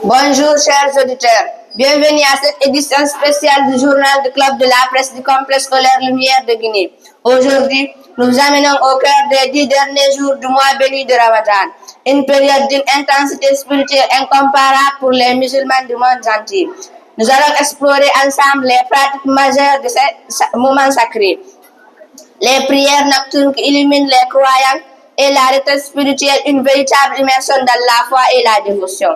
Bonjour chers auditeurs, bienvenue à cette édition spéciale du journal du club de la presse du complexe scolaire Lumière de Guinée. Aujourd'hui, nous vous amenons au cœur des 10 derniers jours du mois béni de Ramadan, une période d'une intensité spirituelle incomparable pour les musulmans du monde entier. Nous allons explorer ensemble les pratiques majeures de ce moment sacré, les prières nocturnes qui illuminent les croyants et la retraite spirituelle, une véritable immersion dans la foi et la dévotion.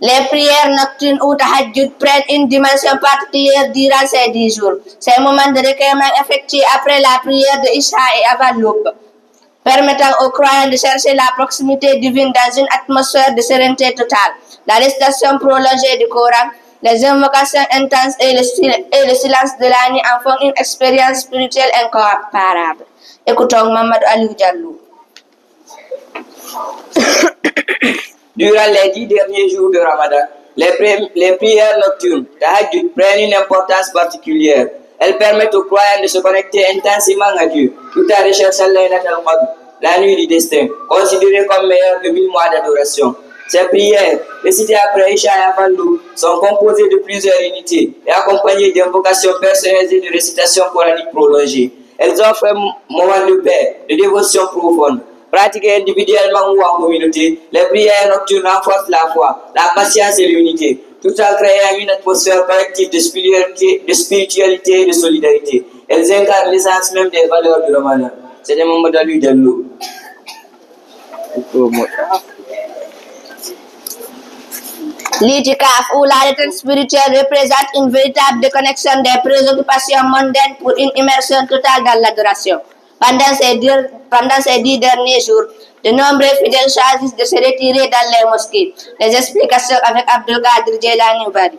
Les prières nocturnes ou tahajjud prennent une dimension particulière durant ces 10 jours. Ces moments de recueillement effectués après la prière de Isha et avant l'aube, permettant aux croyants de chercher la proximité divine dans une atmosphère de sérénité totale. La récitation prolongée du Coran, les invocations intenses et le silence de la nuit en font une expérience spirituelle incomparable. Écoutons Mamadou Aliou Diallo. Durant les 10 derniers jours de Ramadan, les prières nocturnes, tahajjud, prennent une importance particulière. Elles permettent aux croyants de se connecter intensément à Dieu, tout en recherchant la nuit du destin, considérée comme meilleure que 1000 mois d'adoration. Ces prières, récitées après Isha et avant l'aube, sont composées de plusieurs unités et accompagnées d'invocations personnelles et de récitations coraniques prolongées. Elles offrent un moment de paix, de dévotion profonde. Pratiquées individuellement ou en communauté, les prières nocturnes renforcent la foi, la patience et l'unité, tout en créant une atmosphère collective de spiritualité et de solidarité. Elles incarnent l'essence même des valeurs du Ramadan. C'est le moment de lui l'eau. L'itikaf ou la retraite spirituelle représente une véritable déconnexion des préoccupations mondaines pour une immersion totale dans l'adoration. Pendant ces 10 derniers jours, de nombreux fidèles choisissent de se retirer dans les mosquées. Les explications avec Abdelkader Djeylani Bari.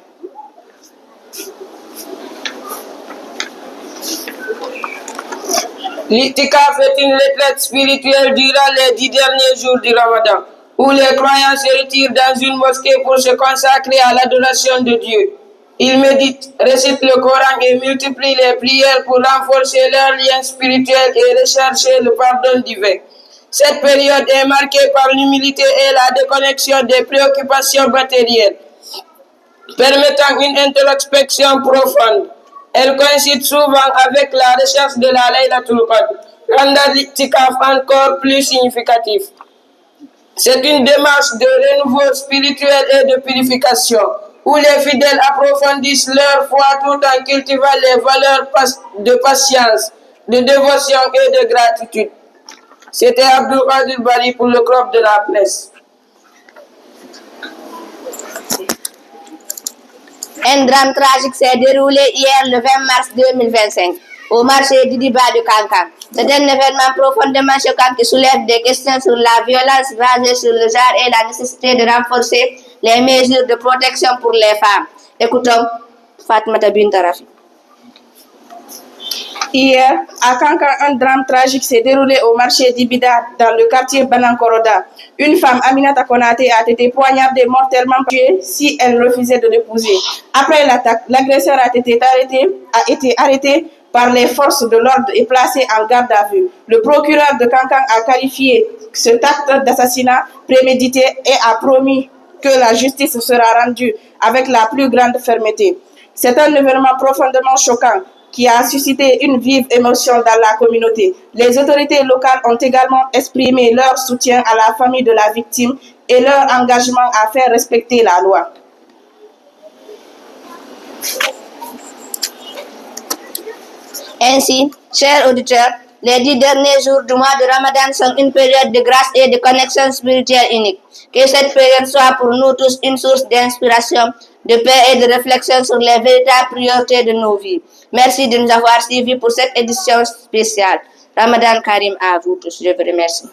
L'itikaf est une retraite spirituelle durant les 10 derniers jours du Ramadan, où les croyants se retirent dans une mosquée pour se consacrer à l'adoration de Dieu. Ils méditent, récitent le Coran et multiplient les prières pour renforcer leur lien spirituel et rechercher le pardon divin. Cette période est marquée par l'humilité et la déconnexion des préoccupations matérielles, permettant une introspection profonde. Elle coïncide souvent avec la recherche de la Laylatul Qadr, rendant l'itikaf encore plus significatif. C'est une démarche de renouveau spirituel et de purification, où les fidèles approfondissent leur foi tout en cultivant les valeurs de patience, de dévotion et de gratitude. C'était Abdelkader Bari pour le club de la presse. Un drame tragique s'est déroulé hier le 20 mars 2025 au marché d'Idiba de Kankan. C'est un événement profondément choquant qui soulève des questions sur la violence basée sur le genre et la nécessité de renforcer les mesures de protection pour les femmes. Écoutons Fatmata Bintarafi. Hier, à Kankan, un drame tragique s'est déroulé au marché d'Ibida, dans le quartier Banankoroda. Une femme, Aminata Konate, a été poignardée mortellement tuée si elle refusait de l'épouser. Après l'attaque, l'agresseur a été arrêté par les forces de l'ordre et placé en garde à vue. Le procureur de Kankan a qualifié cet acte d'assassinat prémédité et a promis que la justice sera rendue avec la plus grande fermeté. C'est un événement profondément choquant qui a suscité une vive émotion dans la communauté. Les autorités locales ont également exprimé leur soutien à la famille de la victime et leur engagement à faire respecter la loi. Ainsi, chers auditeurs, les 10 derniers jours du mois de Ramadan sont une période de grâce et de connexion spirituelle unique. Que cette période soit pour nous tous une source d'inspiration, de paix et de réflexion sur les véritables priorités de nos vies. Merci de nous avoir suivis pour cette édition spéciale. Ramadan Karim à vous tous. Je vous remercie.